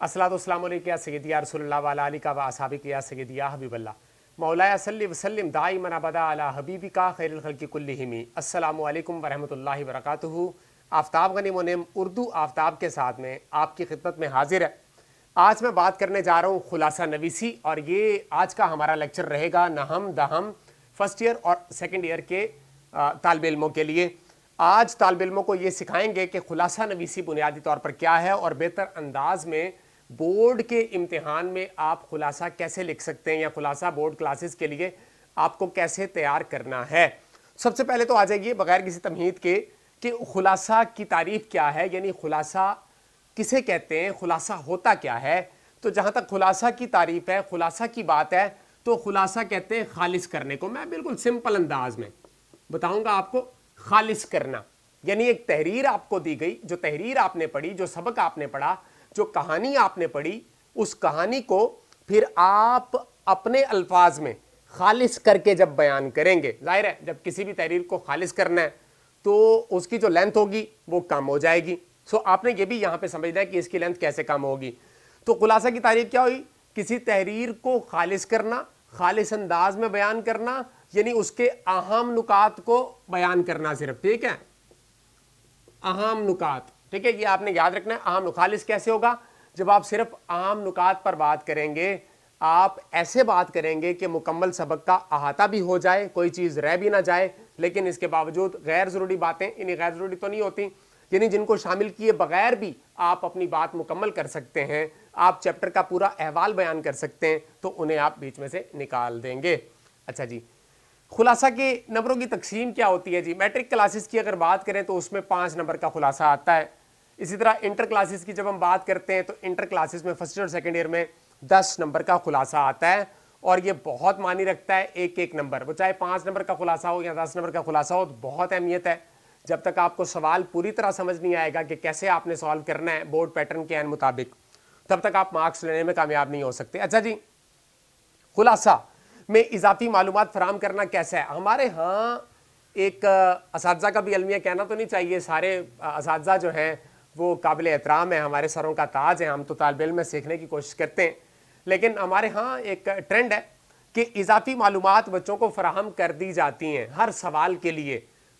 अस्सलातुस्सलामु अलैका सय्यदिया रसूलुल्लाह व अला आलिका व असहाबिका या सय्यदिया हबीबल्लाह मौलाया सल्लि व सल्लिम दाइमन अबदा अला हबीबिका खैरुल खल्क़ि कुल्लिहिम। अस्सलामु अलैकुम व रहमतुल्लाहि व बरकातुहू। आफ्ताब गनी मुनीम उर्दू आफ्ताब के साथ में आपकी खिदमत में हाजिर है। आज मैं बात करने जा रहा हूँ खुलासा नवीसी, और ये आज का हमारा लेक्चर रहेगा नहम दहम फर्स्ट ईयर और सेकेंड ईयर के तालिब इल्मों के लिए। आज तालिब इल्मों को ये सिखाएंगे कि खुलासा नवीसी बुनियादी तौर पर क्या है और बेहतर अंदाज में बोर्ड के इम्तिहान में आप खुलासा कैसे लिख सकते हैं या खुलासा बोर्ड क्लासेस के लिए आपको कैसे तैयार करना है। सबसे पहले तो आ जाइए बगैर किसी तमहीद के कि खुलासा की तारीफ क्या है, यानी खुलासा किसे कहते हैं, खुलासा होता क्या है। तो जहां तक खुलासा की तारीफ है, खुलासा की बात है, तो खुलासा कहते हैं खालिस करने को। मैं बिल्कुल सिंपल अंदाज में बताऊंगा आपको। खालिस करना यानी एक तहरीर आपको दी गई, जो तहरीर आपने पढ़ी, जो सबक आपने पढ़ा, जो कहानी आपने पढ़ी, उस कहानी को फिर आप अपने अल्फाज में खालिस करके जब बयान करेंगे, जाहिर है जब किसी भी तहरीर को खालिस करना है तो उसकी जो लेंथ होगी वो कम हो जाएगी। सो आपने ये भी यहाँ पे समझना है कि इसकी लेंथ कैसे कम होगी। तो खुलासा की तारीफ क्या हुई? किसी तहरीर को खालिस करना, खालिस अंदाज में बयान करना, यानी उसके अहम नुकात को बयान करना सिर्फ, ठीक है, अहम नुकात, ठीक है, ये आपने याद रखना है। अहम खालिस कैसे होगा? जब आप सिर्फ अहम नुकात पर बात करेंगे, आप ऐसे बात करेंगे कि मुकम्मल सबक का अहाता भी हो जाए, कोई चीज़ रह भी ना जाए, लेकिन इसके बावजूद गैर ज़रूरी बातें, इन्हीं गैर ज़रूरी तो नहीं होती, यानी जिनको शामिल किए बगैर भी आप अपनी बात मुकम्मल कर सकते हैं, आप चैप्टर का पूरा अहवाल बयान कर सकते हैं, तो उन्हें आप बीच में से निकाल देंगे। अच्छा जी, खुलासा के नंबरों की तकसीम क्या होती है जी? मैट्रिक क्लासेस की अगर बात करें तो उसमें 5 नंबर का खुलासा आता है। इसी तरह इंटर क्लासेस की जब हम बात करते हैं तो इंटर क्लासेस में फर्स्ट और सेकेंड ईयर में 10 नंबर का खुलासा आता है, और ये बहुत मानी रखता है एक एक नंबर, वो चाहे 5 नंबर का खुलासा हो या 10 नंबर का खुलासा हो, तो बहुत अहमियत है। जब तक आपको सवाल पूरी तरह समझ नहीं आएगा कि कैसे आपने सॉल्व करना है बोर्ड पैटर्न के मुताबिक, तब तक आप मार्क्स लेने में कामयाब नहीं हो सकते। अच्छा जी, खुलासा में इजाफी मालूमात फराम करना कैसा है? हमारे यहाँ एक असातिज़ा का भी अलमिया कहना तो नहीं चाहिए, सारे असातिज़ा जो हैं वो काबिल एहतराम है, हमारे सरों का ताज है, हम तो तालिब इल्म में सीखने की कोशिश करते हैं, लेकिन हमारे यहाँ एक ट्रेंड है कि इजाफी मालूमात बच्चों को फराहम कर दी जाती हैं हर सवाल के लिए।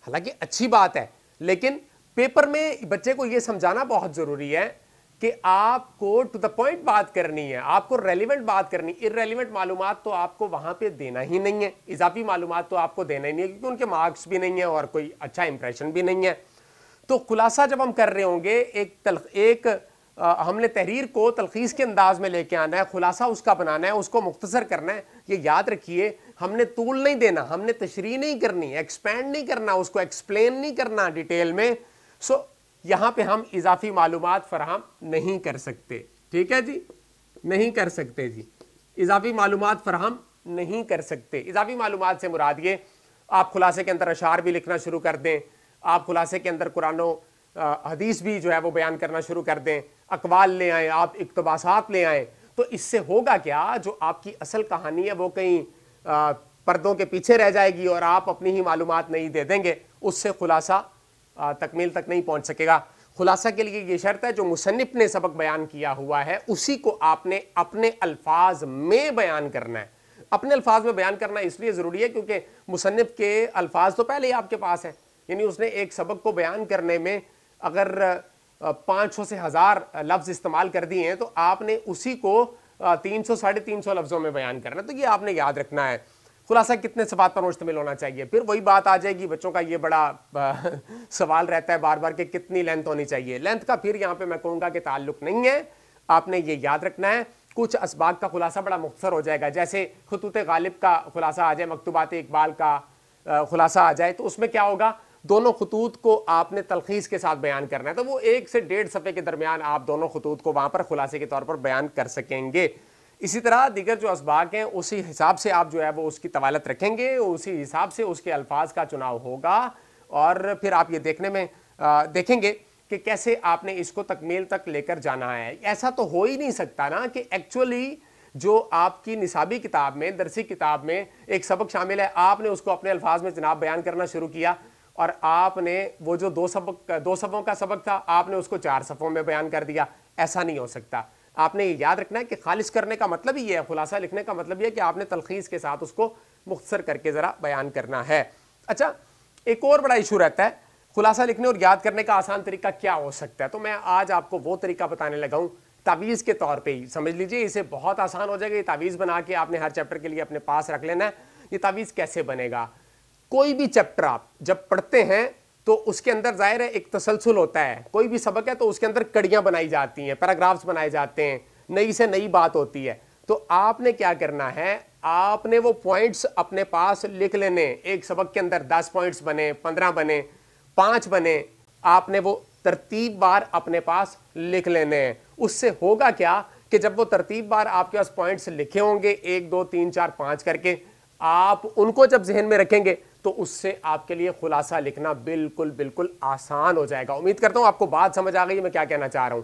हालांकि अच्छी बात है, लेकिन पेपर में बच्चे को ये समझाना बहुत ज़रूरी है कि आपको टू द पॉइंट बात करनी है, आपको रेलिवेंट बात करनी। इर्रेलिवेंट मालूमात तो आपको वहाँ पे देना ही नहीं है, इजाफी मालूमात तो आपको देना ही नहीं है, क्योंकि उनके मार्क्स भी नहीं है और कोई अच्छा इंप्रेशन भी नहीं है। तो खुलासा जब हम कर रहे होंगे, हमने तहरीर को तलखीस के अंदाज में लेके आना है, खुलासा उसका बनाना है, उसको मुख्तसर करना है। ये याद रखिए, हमने तूल नहीं देना, हमने तशरीह नहीं करनी, एक्सपेंड नहीं करना, उसको एक्सप्लेन नहीं करना डिटेल में। सो यहाँ पे हम इजाफी मालूमात फराहम नहीं कर सकते, ठीक है जी, नहीं कर सकते जी, इजाफी मालूमात फराहम नहीं कर सकते। इजाफी मालूमात से मुराद ये, आप खुलासे के अंदर अशार भी लिखना शुरू कर दें, आप खुलासे के अंदर कुरान हदीस भी जो है वो बयान करना शुरू कर दें, अकवाल ले आएँ, आप इक्तबासात ले आएँ, तो इससे होगा क्या, जो आपकी असल कहानी है वो कहीं पर्दों के पीछे रह जाएगी और आप अपनी ही मालूमात नहीं दे देंगे, उससे खुलासा तकमील तक नहीं पहुंच सकेगा। खुलासा के लिए ये शर्त है, जो मुसन्निफ ने सबक बयान किया हुआ है उसी को आपने अपने अल्फाज में बयान करना है। अपने अल्फाज में बयान करना इसलिए ज़रूरी है क्योंकि मुसन्निफ के अल्फाज तो पहले ही आपके पास है, यानी उसने एक सबक को बयान करने में अगर 500 से 1000 लफ्ज़ इस्तेमाल कर दिए हैं तो आपने उसी को 300 साढ़े 300 लफ्ज़ों में बयान करना है। तो ये आपने याद रखना है। खुलासा कितने सफ़ात पर मुश्तमिल होना चाहिए? फिर वही बात आ जाएगी, बच्चों का ये बड़ा सवाल रहता है बार बार कि कितनी लेंथ होनी चाहिए। लेंथ का फिर यहाँ पे मैं कहूँगा कि ताल्लुक नहीं है, आपने ये याद रखना है। कुछ असबाब का खुलासा बड़ा मुख्तसर हो जाएगा, जैसे खुतूत गालिब का खुलासा आ जाए, मकतूबात इकबाल का खुलासा आ जाए, तो उसमें क्या होगा, दोनों खतूत को आपने तलखीस के साथ बयान करना है, तो वो 1 से 1.5 सफ़े के दरमियान आप दोनों खतूत को वहाँ पर खुलासे के तौर पर बयान कर सकेंगे। इसी तरह दीगर जो असबाक हैं उसी हिसाब से आप जो है वो उसकी तवालत रखेंगे, उसी हिसाब से उसके अल्फाज का चुनाव होगा, और फिर आप ये देखने में देखेंगे कि कैसे आपने इसको तकमील तक लेकर जाना है। ऐसा तो हो ही नहीं सकता ना कि एक्चुअली जो आपकी निसाबी किताब में, दरसी किताब में एक सबक शामिल है, आपने उसको अपने अल्फाज में जनाब बयान करना शुरू किया, और आपने वो जो 2 सफ़ों का सबक था आपने उसको 4 सफ़ों में बयान कर दिया। ऐसा नहीं हो सकता। आपने याद रखना है कि खालिश करने का मतलब ही है, खुलासा लिखने का मतलब यह कि आपने तलखीस के साथ उसको मुख्तसर करके ज़रा बयान करना है। अच्छा, एक और बड़ा इशू रहता है खुलासा लिखने और याद करने का आसान तरीका क्या हो सकता है। तो मैं आज आपको वो तरीका बताने लगा हूँ तावीज़ के तौर पे ही, समझ लीजिए इसे बहुत आसान हो जाएगा। ये तावीज़ बना के आपने हर चैप्टर के लिए अपने पास रख लेना है। ये तावीज़ कैसे बनेगा, कोई भी चैप्टर आप जब पढ़ते हैं तो उसके अंदर जाहिर है एक तसलसल होता है, कोई भी सबक है तो उसके अंदर कड़ियाँ बनाई जाती हैं, पैराग्राफ्स बनाए जाते हैं, नई से नई बात होती है। तो आपने क्या करना है, आपने वो पॉइंट्स अपने पास लिख लेने। एक सबक के अंदर 10 पॉइंट्स बने, 15 बने, 5 बने, आपने वो तरतीब बार अपने पास लिख लेने हैं। उससे होगा क्या कि जब वो तरतीब बार आपके पास पॉइंट्स लिखे होंगे 1 2 3 4 5 करके, आप उनको जब जहन में रखेंगे तो उससे आपके लिए खुलासा लिखना बिल्कुल बिल्कुल आसान हो जाएगा। उम्मीद करता हूं आपको बात समझ आ गई मैं क्या कहना चाह रहा हूं।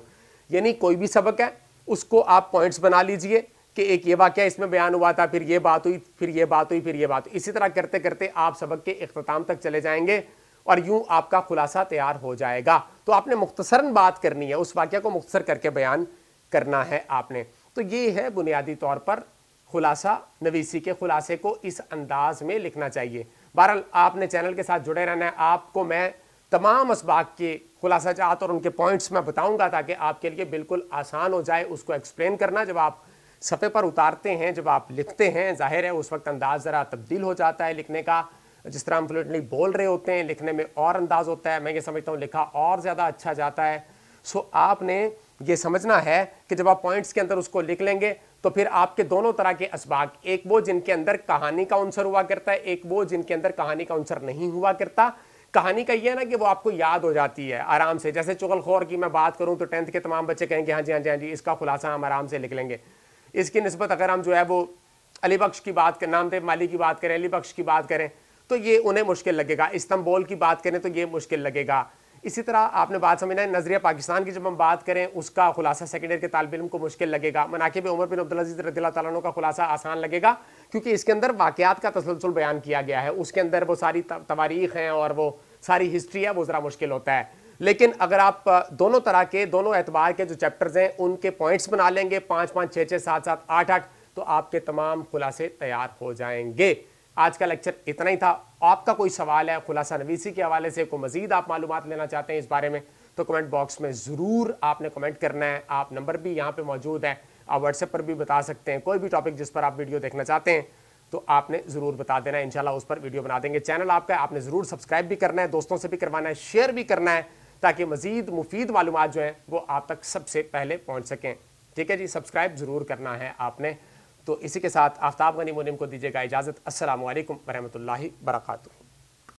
यानी कोई भी सबक है उसको आप पॉइंट्स बना लीजिए कि एक ये वाकया इसमें बयान हुआ था, फिर ये बात हुई, फिर ये बात हुई, फिर ये बात हुई। इसी तरह करते करते आप सबक के इख्तिताम तक चले जाएंगे और यूं आपका खुलासा तैयार हो जाएगा। तो आपने मुख्तसरन बात करनी है, उस वाकया को मुख्तसर करके बयान करना है आपने। तो ये है बुनियादी तौर पर खुलासा। नवीसी के खुलासे को इस अंदाज में लिखना चाहिए। बहरहाल आपने चैनल के साथ जुड़े रहना है। आपको मैं तमाम असबाक के खुलासा जात और उनके पॉइंट्स मैं बताऊंगा ताकि आपके लिए बिल्कुल आसान हो जाए उसको एक्सप्लेन करना। जब आप सफ़े पर उतारते हैं, जब आप लिखते हैं, जाहिर है उस वक्त अंदाज ज़रा तब्दील हो जाता है लिखने का। जिस तरह हम फ्लुएंटली बोल रहे होते हैं, लिखने में और अंदाज होता है। मैं ये समझता हूँ लिखा और ज़्यादा अच्छा जाता है। सो आपने ये समझना है कि जब आप पॉइंट्स के अंदर उसको लिख लेंगे तो फिर आपके दोनों तरह के असबाक, एक वो जिनके अंदर कहानी का अंसर हुआ करता है, एक वो जिनके अंदर कहानी का अंसर नहीं हुआ करता। कहानी का ये है ना कि वो आपको याद हो जाती है आराम से। जैसे चुगलखोर की मैं बात करूं तो 10th के तमाम बच्चे कहेंगे हाँ जी हाँ जी हाँ जी, इसका खुलासा हम आराम से लिख लेंगे। इसकी निस्बत अगर हम जो है वो अली बख्श की बात करें, नामदेव माली की बात करें, अली बख्श की बात करें तो ये उन्हें मुश्किल लगेगा। इस्तांबुल की बात करें तो ये मुश्किल लगेगा। इसी तरह आपने बात समझना है, नजरिया पाकिस्तान की जब हम बात करें उसका खुलासा सेकेंड ईयर के तालिब इल्म को मुश्किल लगेगा। मनाकिब उमर बिन अब्दुल अजीज रज़ियल्लाहु तआला अन्हु का खुलासा आसान लगेगा क्योंकि इसके अंदर वाक़यात का तसलसल बयान किया गया है, उसके अंदर वो सारी तवारीख हैं और वो सारी हिस्ट्री है, वो ज़रा मुश्किल होता है। लेकिन अगर आप दोनों तरह के, दोनों एतबार के जो चैप्टर्स हैं उनके पॉइंट्स बना लेंगे 5 5 6 6 7 7 8 8, तो आपके तमाम खुलासे तैयार हो जाएंगे। आज का लेक्चर इतना ही था। आपका कोई सवाल है खुलासा नवीसी के हवाले से, कोई मजीद आप मालूमात लेना चाहते हैं इस बारे में, तो कमेंट बॉक्स में ज़रूर आपने कमेंट करना है। आप नंबर भी यहाँ पे मौजूद है, आप व्हाट्सएप पर भी बता सकते हैं। कोई भी टॉपिक जिस पर आप वीडियो देखना चाहते हैं तो आपने ज़रूर बता देना है, इंशाल्लाह उस पर वीडियो बना देंगे। चैनल आपका, आपने ज़रूर सब्सक्राइब भी करना है, दोस्तों से भी करवाना है, शेयर भी करना है ताकि मज़ीद मुफीद मालूमात जो हैं वो आप तक सबसे पहले पहुँच सकें। ठीक है जी, सब्सक्राइब ज़रूर करना है आपने। तो इसी के साथ आफ्ताब गनी मुनीम को दीजिएगा इजाज़त। अस्सलामु अलैकुम वरहमतुल्लाहि बरकातुहू।